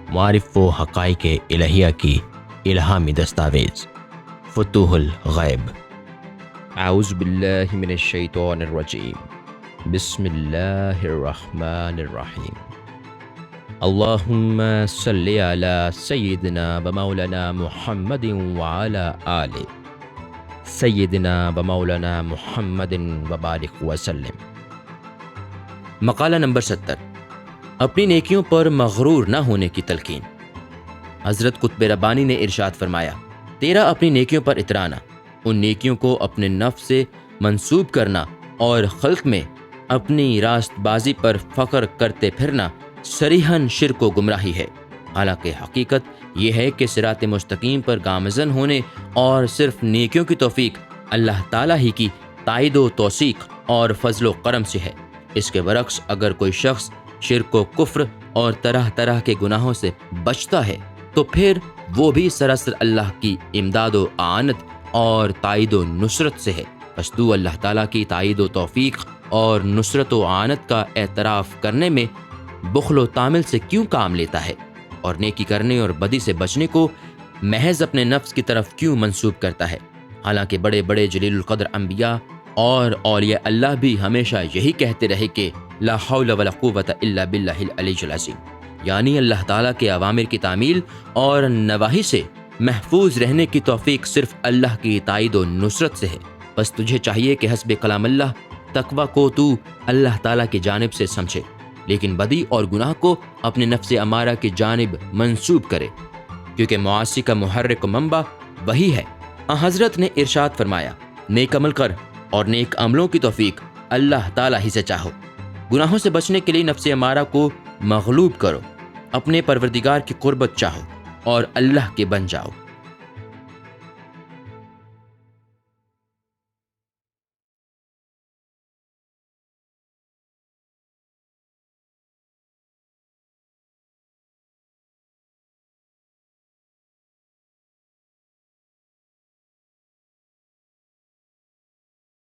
معارف و حقائق الہیہ کی الہامی دستاویز فتوح الغیب۔ اعوذ باللہ من الشیطان الرجیم، بسم اللہ الرحمن الرحیم۔ اللہم صلی علی سیدنا و مولانا محمد وعلی آل سیدنا و مولانا محمد وبارک وسلم۔ مقالہ نمبر 70، اپنی نیکیوں پر مغرور نہ ہونے کی تلقین۔ حضرت قطب ربانی نے ارشاد فرمایا، تیرا اپنی نیکیوں پر اترانا، ان نیکیوں کو اپنے نفس سے منسوب کرنا اور خلق میں اپنی راست بازی پر فخر کرتے پھرنا صریحاً شرک و گمراہی ہے۔ حالانکہ حقیقت یہ ہے کہ صراط مستقیم پر گامزن ہونے اور صرف نیکیوں کی توفیق اللہ تعالیٰ ہی کی تائید و توثیق اور فضل و کرم سے ہے۔ اس کے برعکس اگر کوئی شخص شرک و کفر اور طرح طرح کے گناہوں سے بچتا ہے تو پھر وہ بھی سراسر اللہ کی امداد و اعانت اور تائید و نصرت سے ہے۔ پس تو اللہ تعالیٰ کی تائید و توفیق اور نصرت و اعانت کا اعتراف کرنے میں بخل و تامل سے کیوں کام لیتا ہے، اور نیکی کرنے اور بدی سے بچنے کو محض اپنے نفس کی طرف کیوں منسوب کرتا ہے؟ حالانکہ بڑے بڑے جلیل القدر انبیاء اور اولیاء اللہ بھی ہمیشہ یہی کہتے رہے کہ لا حول ولا قوت الا باللہ العلی العظیم، یعنی اللہ تعالیٰ کے اوامر کی تعمیل اور نواہی سے محفوظ رہنے کی توفیق صرف اللہ کی تائید و نصرت سے ہے۔ بس تجھے چاہیے کہ حسب کلام اللہ تقوی کو تو اللہ تعالیٰ کی جانب سے سمجھے، لیکن بدی اور گناہ کو اپنے نفس امارہ کی جانب منسوب کرے، کیونکہ معاصی کا محرک و منبع وہی ہے۔ حضرت نے ارشاد فرمایا، نیک عمل کر اور نیک عملوں کی توفیق اللہ تعالیٰ ہی سے چاہو۔ گناہوں سے بچنے کے لیے نفس امارہ کو مغلوب کرو، اپنے پروردگار کی قربت چاہو اور اللہ کے بن جاؤ۔